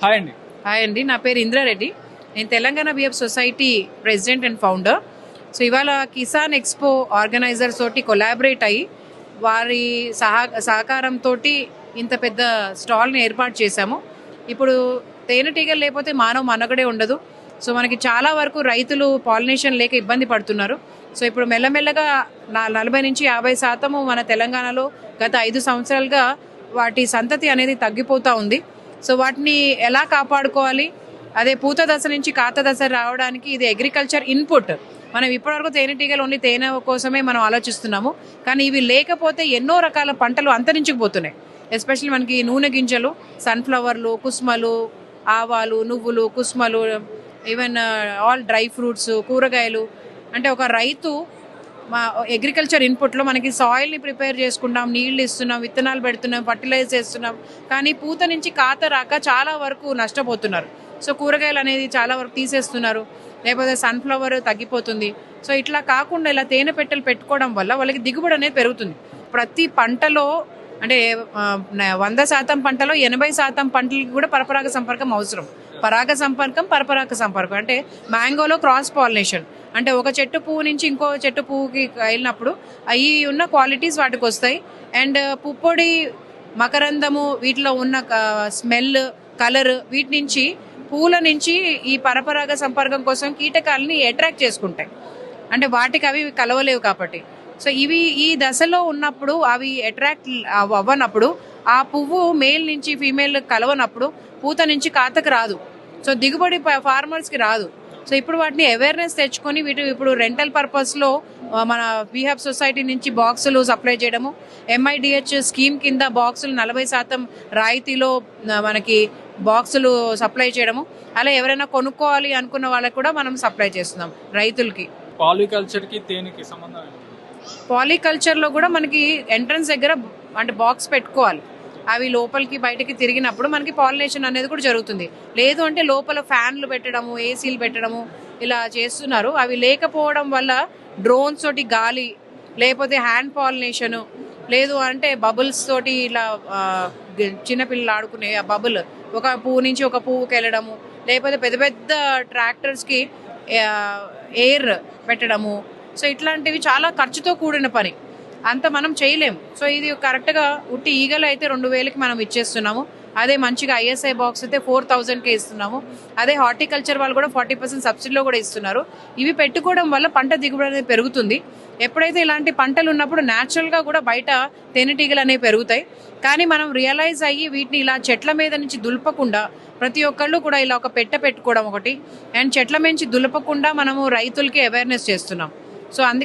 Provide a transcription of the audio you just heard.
Hi అండి. Hi అండి, నా పేరు ఇంద్రారెడ్డి. నేను Telangana BF society president and founder. So ఇవాళ కిసాన్ ఎక్స్పో ఆర్గనైజర్స్ తోటి కొలాబరేట్ అయ్యి వారి సహకారంతో ఇంత పెద్ద స్టాల్ని ఏర్పాటు చేశాము. ఇప్పుడు తేనెటీగలు లేకపోతే మానవ మనుగడే ఉండదు. సో మనకి చాలా వరకు రైతులు పాలినేషన్ లేక ఇబ్బంది పడుతున్నారు. సో ఇప్పుడు మెల్లమెల్లగా 40-50% మన తెలంగాణలో గత 5 సంవత్సరాలుగా వాటి సంతతి అనేది తగ్గిపోతూ ఉంది. సో వాటిని ఎలా కాపాడుకోవాలి, అదే పూత దశ నుంచి కాత దశ రావడానికి ఇది అగ్రికల్చర్ ఇన్పుట్. మనం ఇప్పటివరకు తేనెటీగలు ఓన్లీ తేనె కోసమే మనం ఆలోచిస్తున్నాము, కానీ ఇవి లేకపోతే ఎన్నో రకాల పంటలు అంతరించుకుపోతున్నాయి. ఎస్పెషల్లీ మనకి నూనె గింజలు, సన్ఫ్లవర్లు, కుస్మలు, ఆవాలు, నువ్వులు, కుస్మలు, ఈవెన్ ఆల్ డ్రై ఫ్రూట్స్, కూరగాయలు. అంటే ఒక రైతు మా అగ్రికల్చర్ ఇన్పుట్లో మనకి సాయిల్ని ప్రిపేర్ చేసుకుంటాం, నీళ్ళు ఇస్తున్నాం, విత్తనాలు పెడుతున్నాం, ఫర్టిలైజ్ చేస్తున్నాం, కానీ పూత నుంచి కాత రాక చాలా వరకు నష్టపోతున్నారు. సో కూరగాయలు అనేది చాలా వరకు తీసేస్తున్నారు, లేకపోతే సన్ఫ్లవర్ తగ్గిపోతుంది. సో ఇట్లా కాకుండా ఇలా తేనె పెట్టెలు పెట్టుకోవడం వల్ల వాళ్ళకి దిగుబడి అనేది పెరుగుతుంది. ప్రతి పంటలో అంటే 100% పంటలో 80% పంటలకి కూడా పరపరాగ సంపర్కం అవసరం. పరాగ సంపర్కం, పరపరాగ సంపర్కం అంటే మ్యాంగోలో క్రాస్ పాలినేషన్, అంటే ఒక చెట్టు పువ్వు నుంచి ఇంకో చెట్టు పువ్వుకి వెళ్ళినప్పుడు అవి ఉన్న క్వాలిటీస్ వాటికి వస్తాయి. అండ్ పుప్పొడి, మకరందము, వీటిలో ఉన్న స్మెల్, కలర్, వీటి నుంచి పూల నుంచి ఈ పరపరాగ సంపర్కం కోసం కీటకాలని అట్రాక్ట్ చేసుకుంటాయి. అంటే వాటికి అవి కలవలేవు కాబట్టి. సో ఇవి ఈ దశలో ఉన్నప్పుడు అవి అట్రాక్ట్ అవ్వనప్పుడు ఆ పువ్వు మేల్ నుంచి ఫీమేల్ కలవనప్పుడు పూత నుంచి కాతకు రాదు. సో దిగుబడి ఫార్మర్స్కి రాదు. సో ఇప్పుడు వాటిని అవేర్నెస్ తెచ్చుకొని ఇప్పుడు రెంటల్ పర్పస్లో మన బిహెబ్ సొసైటీ నుంచి బాక్సులు సప్లై చేయడము, MIDH స్కీమ్ కింద బాక్సులు 40% రాయితీలో మనకి బాక్సులు సప్లై చేయడము. అలా ఎవరైనా కొనుక్కోవాలి అనుకున్న వాళ్ళకి కూడా మనం సప్లై చేస్తున్నాం రైతులకి. పాలికల్చర్కి తేనెకి సంబంధం ఏంటి? పాలికల్చర్లో కూడా మనకి ఎంట్రన్స్ దగ్గర అంటే బాక్స్ పెట్టుకోవాలి. అవి లోపలికి బయటకి తిరిగినప్పుడు మనకి పాలినేషన్ అనేది కూడా జరుగుతుంది. లేదు అంటే లోపల ఫ్యాన్లు పెట్టడము, ఏసీలు పెట్టడము ఇలా చేస్తున్నారు. అవి లేకపోవడం వల్ల డ్రోన్స్ తోటి గాలి, లేకపోతే హ్యాండ్ పాలినేషను, లేదు అంటే బబుల్స్ తోటి ఇలా చిన్నపిల్లలు ఆడుకునే ఆ బబుల్ ఒక పువ్వు నుంచి ఒక పువ్వుకి వెళ్ళడము, లేకపోతే పెద్ద పెద్ద ట్రాక్టర్స్కి ఎయిర్ పెట్టడము. సో ఇట్లాంటివి చాలా ఖర్చుతో కూడిన పని, అంత మనం చేయలేము. సో ఇది కరెక్ట్గా ఉట్టి ఈగలు అయితే 2000కి మనం ఇచ్చేస్తున్నాము. అదే మంచిగా ISI బాక్స్ అయితే 4000కే ఇస్తున్నాము. అదే హార్టికల్చర్ వాళ్ళు కూడా 40% సబ్సిడీలో కూడా ఇస్తున్నారు. ఇవి పెట్టుకోవడం వల్ల పంట దిగుబడి అనేది పెరుగుతుంది. ఎప్పుడైతే ఇలాంటి పంటలు ఉన్నప్పుడు న్యాచురల్గా కూడా బయట తేనెటీగలు అనేవి పెరుగుతాయి. కానీ మనం రియలైజ్ అయ్యి వీటిని ఇలా చెట్ల మీద నుంచి దులపకుండా ప్రతి ఒక్కళ్ళు కూడా ఇలా ఒక పెట్టె పెట్టుకోవడం ఒకటి, అండ్ చెట్ల నుంచి దులపకుండా మనము రైతులకి అవేర్నెస్ చేస్తున్నాం. సో అందుకే